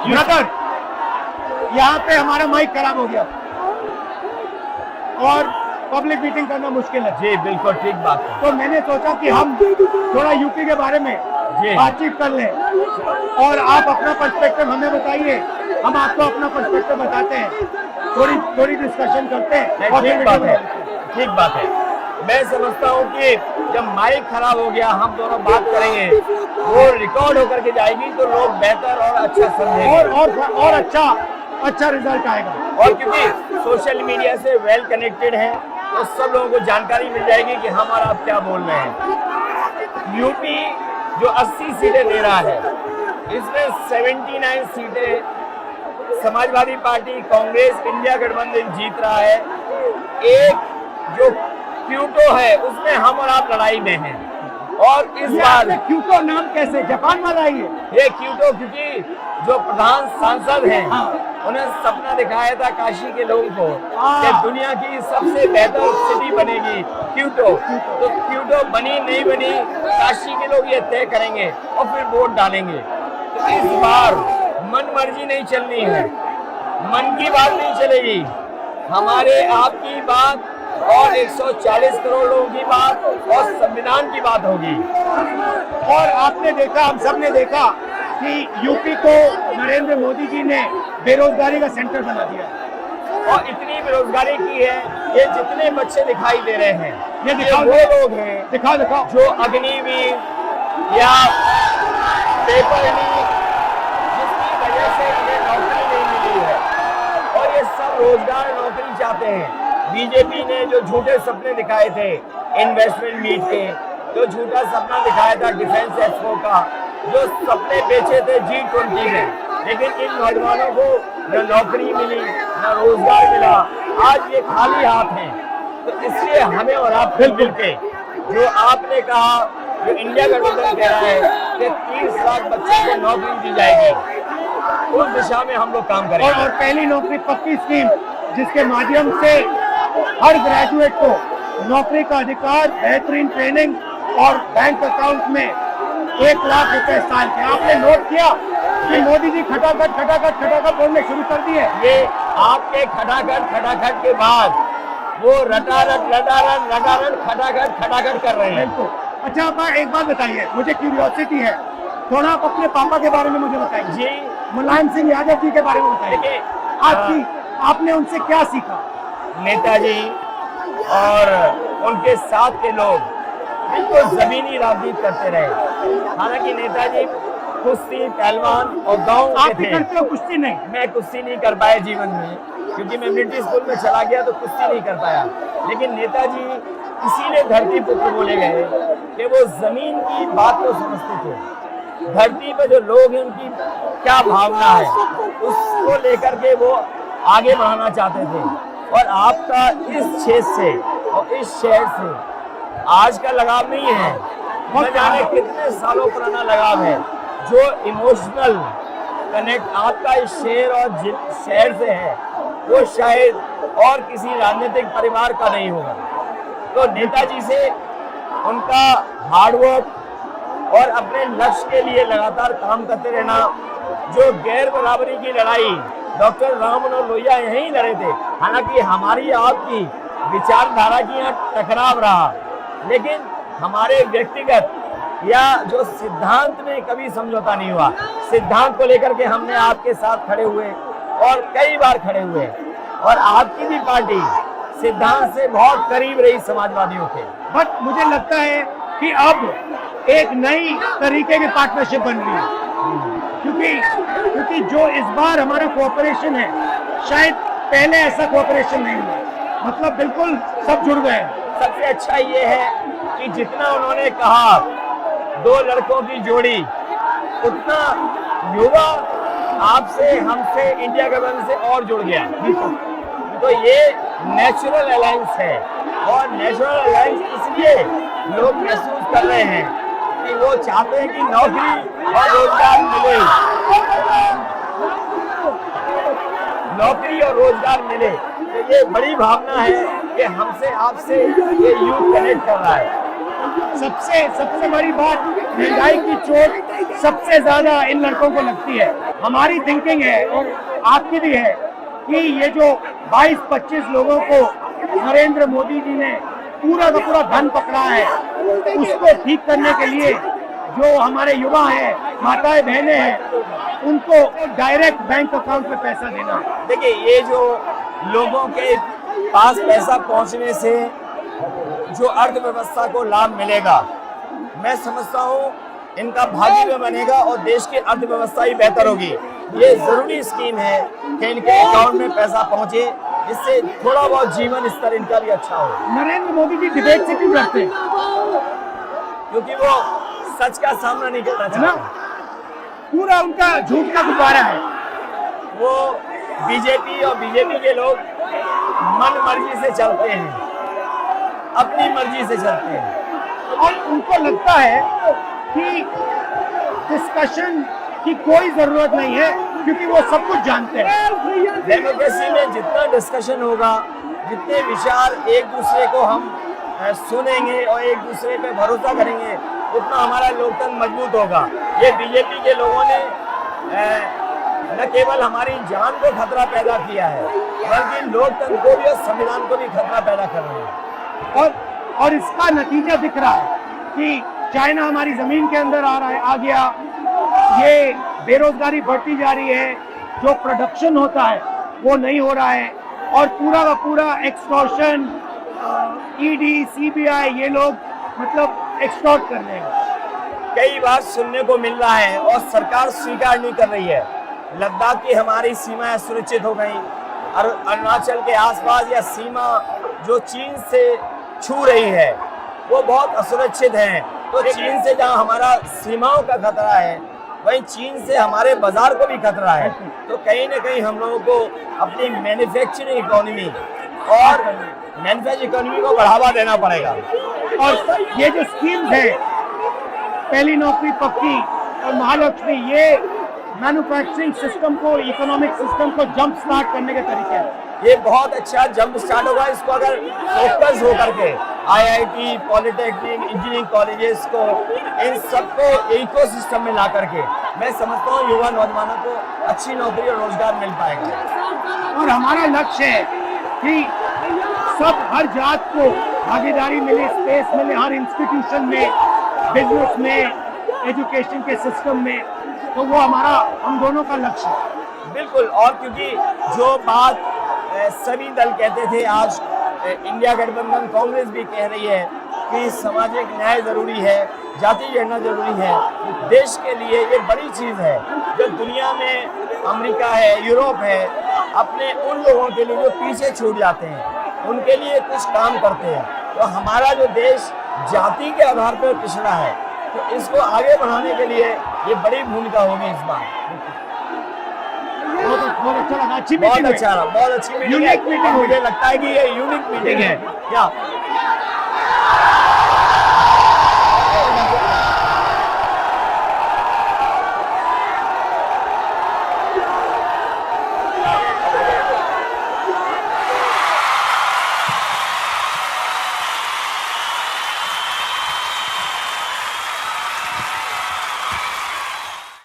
Brother, यहाँ पे हमारा माइक खराब हो गया और पब्लिक मीटिंग करना मुश्किल है। जी बिल्कुल ठीक बात है। तो मैंने सोचा कि हम थोड़ा यूपी के बारे में बातचीत कर लें और आप अपना पर्सपेक्टिव हमें बताइए, हम आपको अपना पर्सपेक्टिव बताते हैं, थोड़ी डिस्कशन करते हैं। और ठीक बात है, ठीक बात है। मैं समझता हूँ कि जब माइक खराब हो गया हम दोनों बात करेंगे, वो रिकॉर्ड होकर के जाएगी तो लोग बेहतर और अच्छा समझेंगे और अच्छा रिजल्ट आएगा। और क्योंकि सोशल मीडिया से वेल कनेक्टेड है तो सब लोगों को जानकारी मिल जाएगी कि हम और आप क्या बोल रहे हैं। यूपी जो 80 सीटें दे रहा है, इसमें 79 सीटें समाजवादी पार्टी, कांग्रेस, इंडिया गठबंधन जीत रहा है। एक जो क्यूटो है उसमें हम और आप लड़ाई में हैं। और इस बार क्यूटो नाम कैसे जापान वाला ही है? ये क्यूटो क्योंकि जो प्रधान सांसद हैं उन्हें सपना दिखाया था काशी के लोगों को कि दुनिया की सबसे बेहतर सिटी बनेगी क्यूटो। तो क्यूटो बनी नहीं बनी काशी के लोग ये तय करेंगे और फिर वोट डालेंगे। तो इस बार मन मर्जी नहीं चलनी है, मन की बात नहीं चलेगी, हमारे आपकी बात और 140 करोड़ लोगों की बात और संविधान की बात होगी। और आपने देखा, हम सब ने देखा कि यूपी को नरेंद्र मोदी जी ने बेरोजगारी का सेंटर बना दिया और इतनी बेरोजगारी की है। ये जितने बच्चे दिखाई दे रहे हैं ये दिखाओ, वो लोग हैं दिखाओ जो अग्निवीर या पेपर लीक जिसकी वजह से इन्हें नौकरी नहीं मिली है और ये सब रोजगार नौकरी चाहते हैं। बीजेपी ने जो झूठे सपने दिखाए थे इन्वेस्टमेंट मीट के, जो झूठा सपना दिखाया था डिफेंस एक्सपो का, जो सपने बेचे थे G20 में, लेकिन इन नौजवानों को न नौकरी मिली न रोजगार मिला, आज ये खाली हाथ हैं। तो इसलिए हमें और आप मिल के जो आपने कहा, जो इंडिया गठबंधन कह रहा है कि 30 लाख बच्चों को नौकरी दी जाएगी, उस दिशा में हम लोग काम करेंगे। और पहली नौकरी पक्की स्कीम जिसके माध्यम से हर ग्रेजुएट को नौकरी का अधिकार, बेहतरीन ट्रेनिंग और बैंक अकाउंट में 1 लाख रुपए साल के। आपने नोट किया कि मोदी जी खटाखट बोलने शुरू कर दिए। ये आपके खटाखट के बाद वो रटारट खटाखट कर रहे हैं। अच्छा, आप एक बात बताइए, मुझे क्यूरियोसिटी है, थोड़ा आप अपने पापा के बारे में मुझे बताइए जी। मुलायम सिंह यादव जी के बारे में बताइए। आपने उनसे क्या सीखा? नेताजी और उनके साथ के लोग बिल्कुल जमीनी राजनीति करते रहे। हालांकि नेताजी कुश्ती, पहलवान और गांव के थे। करते हो कुश्ती? नहीं, मैं कुश्ती नहीं कर पाया जीवन में, क्योंकि मैं मिलिट्री स्कूल में चला गया तो कुश्ती नहीं कर पाया। लेकिन नेताजी इसीलिए धरती पुत्र बोले गए कि वो जमीन की बात को समझते थे। धरती पर जो लोग हैं उनकी क्या भावना है उसको लेकर के वो आगे बढ़ाना चाहते थे। और आपका इस क्षेत्र से और इस शहर से आज का लगाव नहीं है, न जाने कितने सालों पुराना लगाव है। जो इमोशनल कनेक्ट आपका इस शहर और शहर से है वो शायद और किसी राजनीतिक परिवार का नहीं होगा। तो नेताजी से उनका हार्डवर्क और अपने लक्ष्य के लिए लगातार काम करते रहना, जो गैर बराबरी की लड़ाई डॉक्टर राम मनोहर लोहिया यहीं लड़े थे। हालांकि हमारी आपकी विचारधारा की यहाँ टकराव रहा, लेकिन हमारे व्यक्तिगत या जो सिद्धांत में कभी समझौता नहीं हुआ। सिद्धांत को लेकर के हमने आपके साथ खड़े हुए और कई बार खड़े हुए, और आपकी भी पार्टी सिद्धांत से बहुत करीब रही समाजवादियों के। बट मुझे लगता है कि अब एक नई तरीके की पार्टनरशिप बन रही है, क्योंकि जो इस बार हमारा कोऑपरेशन है, शायद पहले ऐसा कोऑपरेशन नहीं हुआ। मतलब बिल्कुल सब जुड़ गए। सबसे अच्छा ये है कि जितना उन्होंने कहा 2 लड़कों की जोड़ी, उतना युवा आपसे, हमसे, इंडिया गठबंधन से और जुड़ गया। तो ये नेचुरल अलायंस है, और नेचुरल अलायंस इसलिए लोग महसूस कर रहे हैं कि वो चाहते हैं कि नौकरी और रोजगार मिले, नौकरी और रोजगार मिले। तो ये बड़ी भावना है कि हमसे आपसे ये यूथ कनेक्ट कर रहा है। सबसे सबसे बड़ी बात, महंगाई की चोट सबसे ज्यादा इन लड़कों को लगती है। हमारी थिंकिंग है और आपकी भी है कि ये जो 22-25 लोगों को नरेंद्र मोदी जी ने पूरा का पूरा धन पकड़ा है, उसको ठीक करने के लिए जो हमारे युवा हैं, माताएं बहनें हैं, उनको डायरेक्ट बैंक अकाउंट में पैसा देना है। देखिए, ये जो लोगों के पास पैसा पहुंचने से जो अर्थव्यवस्था को लाभ मिलेगा, मैं समझता हूँ इनका भाग्य भी बनेगा और देश की अर्थव्यवस्था ही बेहतर होगी। ये जरूरी स्कीम है कि इनके अकाउंट में पैसा पहुंचे, जिससे थोड़ा बहुत जीवन स्तर इनका भी अच्छा हो। नरेंद्र मोदी जी डिबेट से क्यों डरते हैं? क्योंकि वो सच का सामना नहीं करना चाहते। पूरा उनका झूठ का गुब्बारा है। वो बीजेपी और बीजेपी के लोग मन मर्जी से चलते हैं, अपनी मर्जी से चलते हैं और उनको लगता है कि डिस्कशन की कोई जरूरत नहीं है, क्योंकि वो सब कुछ जानते हैं। डेमोक्रेसी में जितना डिस्कशन होगा, जितने विचार एक दूसरे को हम सुनेंगे और एक दूसरे पे भरोसा करेंगे, उतना हमारा लोकतंत्र मजबूत होगा। ये बीजेपी के लोगों ने न केवल हमारी जान को खतरा पैदा किया है, बल्कि लोकतंत्र को भी और संविधान को भी खतरा पैदा कर रहे हैं। और इसका नतीजा दिख रहा है कि चाइना हमारी जमीन के अंदर आ गया, ये बेरोजगारी बढ़ती जा रही है, जो प्रोडक्शन होता है वो नहीं हो रहा है, और पूरा का पूरा एक्सटॉर्शन, ईडी, सीबीआई, ये लोग मतलब एक्सटॉर्ट कर रहे हैं। कई बार सुनने को मिल रहा है और सरकार स्वीकार नहीं कर रही है, लद्दाख की हमारी सीमाएं सुरक्षित हो गई, और अरुणाचल के आसपास या सीमा जो चीन से छू रही है वो बहुत असुरक्षित है। तो चीन से जहां हमारा सीमाओं का खतरा है, वहीं चीन से हमारे बाजार को भी खतरा है। तो कहीं ना कहीं हम लोगों को अपनी मैन्युफैक्चरिंग इकोनॉमी और मैन्युफैक्चरिंग इकोनॉमी को बढ़ावा देना पड़ेगा। और ये जो स्कीम्स है, पहली नौकरी पक्की और महालक्ष्मी, ये मैन्युफैक्चरिंग सिस्टम को, इकोनॉमिक सिस्टम को जंप स्टार्ट करने के तरीके हैं। ये बहुत अच्छा जंप स्टार्ट होगा। इसको अगर फोकस होकर के आईआईटी, पॉलिटेक्निक, इंजीनियरिंग कॉलेजेस को, इन सबको इकोसिस्टम में ला करके, मैं समझता हूँ युवा नौजवानों को अच्छी नौकरी और रोजगार मिल पाएगा। और हमारा लक्ष्य है कि सब, हर जात को भागीदारी मिले, स्पेस मिले, हर इंस्टीट्यूशन में, बिजनेस में, एजुकेशन के सिस्टम में। तो वो हमारा, हम दोनों का लक्ष्य है। बिल्कुल। और क्योंकि जो बात सभी दल कहते थे, आज इंडिया गठबंधन कांग्रेस भी कह रही है कि सामाजिक न्याय जरूरी है, जाति गणना जरूरी है। देश के लिए ये बड़ी चीज है। जो दुनिया में अमेरिका है, यूरोप है, अपने उन लोगों के लिए जो पीछे छूट जाते हैं, उनके लिए कुछ काम करते हैं। तो हमारा जो देश जाति के आधार पर पिछड़ा है, तो इसको आगे बढ़ाने के लिए ये बड़ी भूमिका होगी इस बार। बहुत अच्छा लगा, अच्छी बहुत मीटिंग, अच्छा रहा, बहुत अच्छी मीटिंग है। मुझे लगता है कि ये यूनिक मीटिंग है क्या?